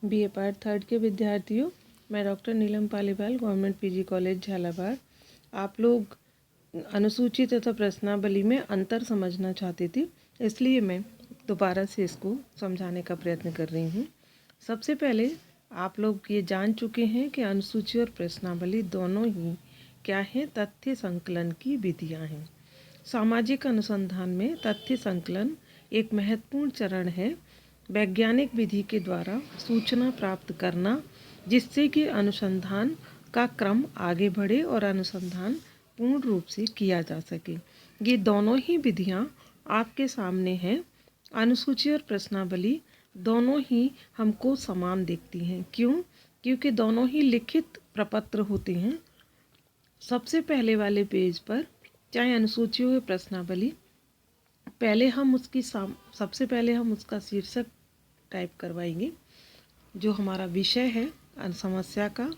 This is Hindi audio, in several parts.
बीए पार्ट थर्ड के विद्यार्थियों, मैं doctor Neelam Paliwal, government PG college Jhalawar. आप लोग अनुसूची तथा प्रश्नावली में अंतर समझना चाहती थी, इसलिए मैं दोबारा से इसको समझाने का प्रयत्न कर रही हूँ। सबसे पहले आप लोग ये जान चुके हैं कि अनुसूची और प्रश्नावली दोनों ही क्या हैं, तथ्य संकलन की विधियाँ हैं। सामाजिक अनुसंधान में तथ्य संकलन एक महत्वपूर्ण चरण है। वैज्ञानिक विधि के द्वारा सूचना प्राप्त करना, जिससे कि अनुसंधान का क्रम आगे बढ़े और अनुसंधान पूर्ण रूप से किया जा सके। ये दोनों ही विधियाँ आपके सामने हैं। अनुसूची और प्रश्नावली दोनों ही हमको समान दिखती हैं। क्यों? क्योंकि दोनों ही लिखित प्रपत्र होते हैं। सबसे पहले वाले पेज पर चाहे अनुसूची हो या प्रश्नावली, पहले हम उसकी सबसे पहले हम उसका शीर्षक टाइप करवाएंगे, जो हमारा विषय है समस्या का।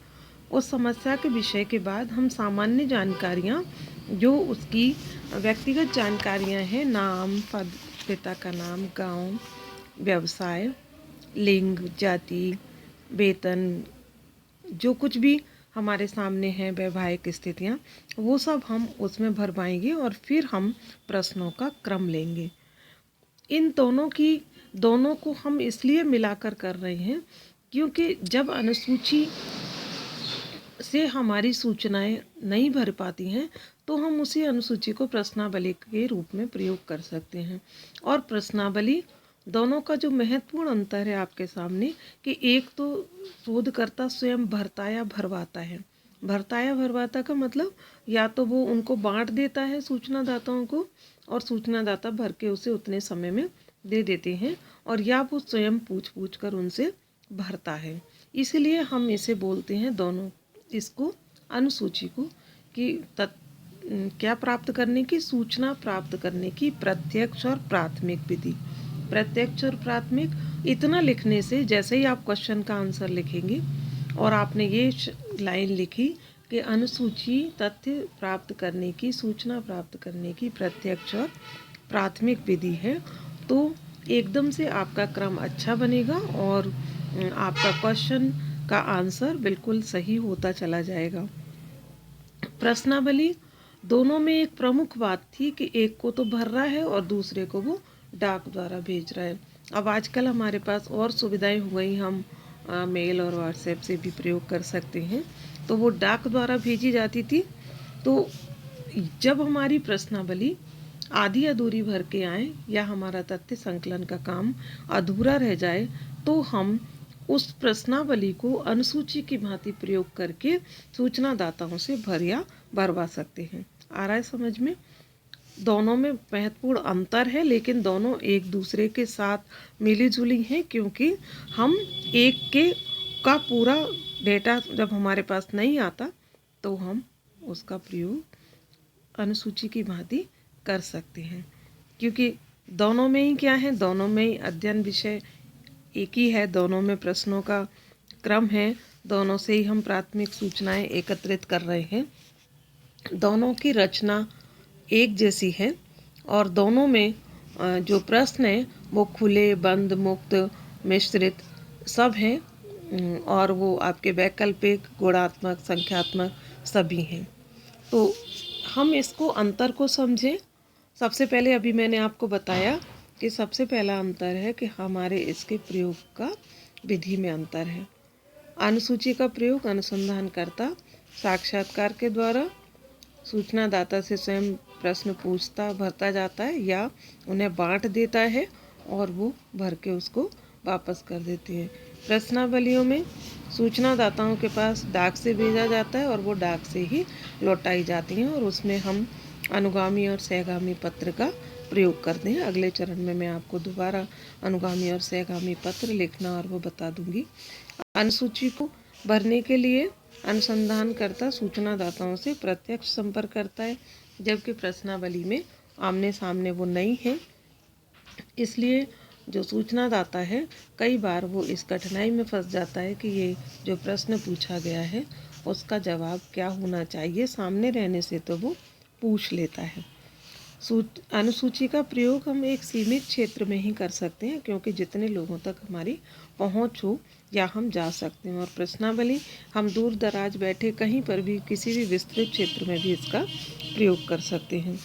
उस समस्या के विषय के बाद हम सामान्य जानकारियाँ, जो उसकी व्यक्तिगत जानकारियाँ हैं, नाम, पद, पिता का नाम, गांव, व्यवसाय, लिंग, जाति, वेतन, जो कुछ भी हमारे सामने है, वैवाहिक स्थितियाँ, वो सब हम उसमें भरवाएंगे और फिर हम प्रश्नों का क्रम लेंगे। इन दोनों को हम इसलिए मिलाकर कर रहे हैं क्योंकि जब अनुसूची से हमारी सूचनाएं नहीं भर पाती हैं तो हम उसी अनुसूची को प्रश्नावली के रूप में प्रयोग कर सकते हैं। और प्रश्नावली दोनों का जो महत्वपूर्ण अंतर है आपके सामने कि एक तो शोधकर्ता स्वयं भरता या भरवाता है। भरता या भरवाता का मतलब या तो वो उनको बांट देता है सूचनादाताओं को और सूचनादाता भर के उसे उतने समय में दे देते हैं, और या वो स्वयं पूछ कर उनसे भरता है। इसलिए हम इसे बोलते हैं दोनों, इसको अनुसूची को, कि क्या प्राप्त करने की, सूचना प्राप्त करने की प्रत्यक्ष और प्राथमिक विधि। प्रत्यक्ष और प्राथमिक इतना लिखने से, जैसे ही आप क्वेश्चन का आंसर लिखेंगे और आपने ये लाइन लिखी कि अनुसूची तथ्य प्राप्त करने की, सूचना प्राप्त करने की प्रत्यक्ष और प्राथमिक विधि है, तो एकदम से आपका क्रम अच्छा बनेगा और आपका क्वेश्चन का आंसर बिल्कुल सही होता चला जाएगा। प्रश्नावली दोनों में एक प्रमुख बात थी कि एक को तो भर रहा है और दूसरे को वो डाक द्वारा भेज रहा है। अब आजकल हमारे पास और सुविधाएं हो गई, हम मेल और व्हाट्सएप से भी प्रयोग कर सकते हैं। तो वो डाक द्वारा भेजी जाती थी। तो जब हमारी प्रश्नावली आधी अधूरी भर के आए या हमारा तथ्य संकलन का काम अधूरा रह जाए, तो हम उस प्रश्नावली को अनुसूची की भांति प्रयोग करके सूचनादाताओं से भरवा सकते हैं। आ रहा है समझ में? दोनों में महत्वपूर्ण अंतर है, लेकिन दोनों एक दूसरे के साथ मिली जुली हैं, क्योंकि हम एक का पूरा डेटा जब हमारे पास नहीं आता तो हम उसका प्रयोग अनुसूची की भांति कर सकते हैं। क्योंकि दोनों में ही क्या है, दोनों में ही अध्ययन विषय एक ही है, दोनों में प्रश्नों का क्रम है, दोनों से ही हम प्राथमिक सूचनाएं एकत्रित कर रहे हैं, दोनों की रचना एक जैसी है और दोनों में जो प्रश्न है वो खुले, बंद, मुक्त, मिश्रित सब हैं, और वो आपके वैकल्पिक, गुणात्मक, संख्यात्मक सभी हैं। तो हम इसको अंतर को समझें। सबसे पहले अभी मैंने आपको बताया कि सबसे पहला अंतर है कि हमारे इसके प्रयोग का विधि में अंतर है। अनुसूची का प्रयोग अनुसंधानकर्ता साक्षात्कार के द्वारा सूचनादाता से स्वयं प्रश्न पूछता भरता जाता है या उन्हें बांट देता है और वो भर के उसको वापस कर देते हैं। प्रश्नावलियों में सूचनादाताओं के पास डाक से भेजा जाता है और वो डाक से ही लौटाई जाती हैं, और उसमें हम अनुगामी और सहगामी पत्र का प्रयोग करते हैं। अगले चरण में मैं आपको दोबारा अनुगामी और सहगामी पत्र लिखना और वो बता दूंगी। अनुसूची को भरने के लिए अनुसंधानकर्ता सूचनादाताओं से प्रत्यक्ष संपर्क करता है, जबकि प्रश्नावली में आमने सामने वो नहीं है। इसलिए जो सूचनादाता है कई बार वो इस कठिनाई में फंस जाता है कि ये जो प्रश्न पूछा गया है उसका जवाब क्या होना चाहिए, सामने रहने से तो वो पूछ लेता है। अनुसूची का प्रयोग हम एक सीमित क्षेत्र में ही कर सकते हैं, क्योंकि जितने लोगों तक हमारी पहुंच हो या हम जा सकते हैं। और प्रश्नावली हम दूर दराज बैठे कहीं पर भी किसी भी विस्तृत क्षेत्र में भी इसका प्रयोग कर सकते हैं।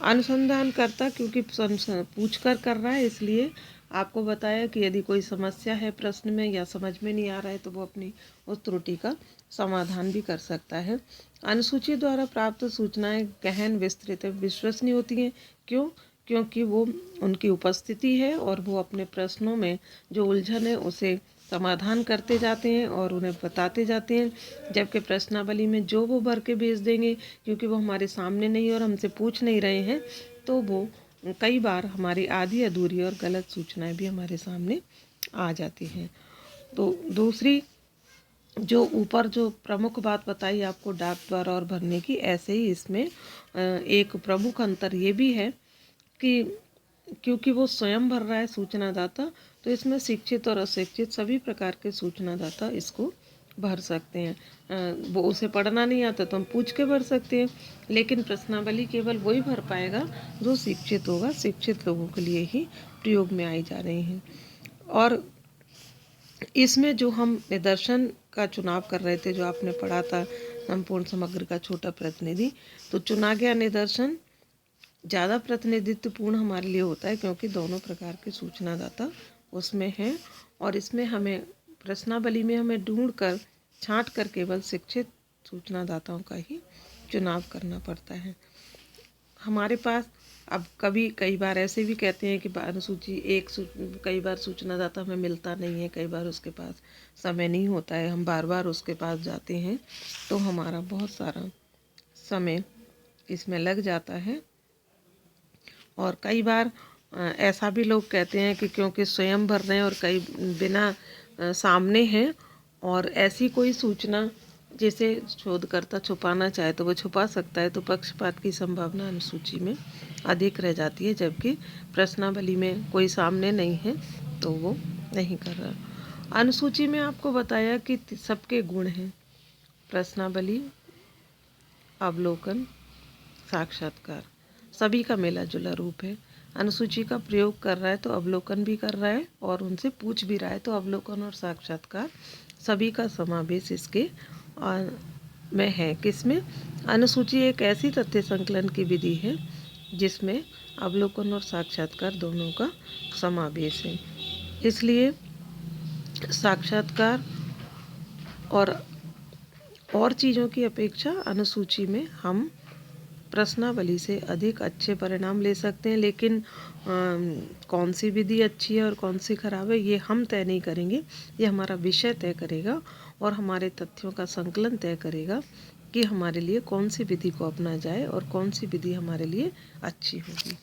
अनुसंधानकर्ता क्योंकि पूछ कर रहा है, इसलिए आपको बताया कि यदि कोई समस्या है प्रश्न में या समझ में नहीं आ रहा है तो वो अपनी उस त्रुटि का समाधान भी कर सकता है। अनुसूची द्वारा प्राप्त सूचनाएं गहन, विस्तृत, विश्वसनीय होती हैं। क्यों? क्योंकि वो उनकी उपस्थिति है और वो अपने प्रश्नों में जो उलझन है उसे समाधान करते जाते हैं और उन्हें बताते जाते हैं। जबकि प्रश्नावली में जो वो भर के भेज देंगे, क्योंकि वो हमारे सामने नहीं और हमसे पूछ नहीं रहे हैं, तो वो कई बार हमारी आधी अधूरी और गलत सूचनाएं भी हमारे सामने आ जाती हैं। तो दूसरी जो ऊपर जो प्रमुख बात बताई आपको डाक द्वारा और भरने की, ऐसे ही इसमें एक प्रमुख अंतर ये भी है कि क्योंकि वो स्वयं भर रहा है सूचनादाता, तो इसमें शिक्षित और अशिक्षित सभी प्रकार के सूचनादाता इसको भर सकते हैं। वो उसे पढ़ना नहीं आता तो हम पूछ के भर सकते हैं, लेकिन प्रश्नावली केवल वही भर पाएगा जो शिक्षित होगा। शिक्षित लोगों के लिए ही प्रयोग में आई जा रही हैं। और इसमें जो हम निदर्शन का चुनाव कर रहे थे, जो आपने पढ़ा था संपूर्ण समग्र का छोटा प्रतिनिधि, तो चुना गया निदर्शन ज़्यादा प्रतिनिधित्वपूर्ण हमारे लिए होता है क्योंकि दोनों प्रकार के सूचनादाता उसमें हैं। और इसमें हमें प्रश्नावली में हमें ढूंढ कर छांट कर केवल शिक्षित सूचनादाताओं का ही चुनाव करना पड़ता है। हमारे पास अब कई बार ऐसे भी कहते हैं कि अनुसूची कई बार सूचनादाता हमें मिलता नहीं है, कई बार उसके पास समय नहीं होता है, हम बार बार उसके पास जाते हैं तो हमारा बहुत सारा समय इसमें लग जाता है। और कई बार ऐसा भी लोग कहते हैं कि क्योंकि स्वयं भर रहे हैं और कई बिना सामने हैं, और ऐसी कोई सूचना जिसे शोधकर्ता छुपाना चाहे तो वो छुपा सकता है, तो पक्षपात की संभावना अनुसूची में अधिक रह जाती है। जबकि प्रश्नावली में कोई सामने नहीं है तो वो नहीं कर रहा। अनुसूची में आपको बताया कि सबके गुण हैं: प्रश्नावली, अवलोकन, साक्षात्कार, सभी का मिला जुला रूप है। अनुसूची का प्रयोग कर रहा है तो अवलोकन भी कर रहा है और उनसे पूछ भी रहा है, तो अवलोकन और साक्षात्कार सभी का समावेश इसके में है। किसमें? अनुसूची एक ऐसी तथ्य संकलन की विधि है जिसमें अवलोकन और साक्षात्कार दोनों का समावेश है। इसलिए साक्षात्कार और चीज़ों की अपेक्षा अनुसूची में हम प्रश्नावली से अधिक अच्छे परिणाम ले सकते हैं। लेकिन कौन सी विधि अच्छी है और कौन सी खराब है ये हम तय नहीं करेंगे, ये हमारा विषय तय करेगा और हमारे तथ्यों का संकलन तय करेगा कि हमारे लिए कौन सी विधि को अपना जाए और कौन सी विधि हमारे लिए अच्छी होगी।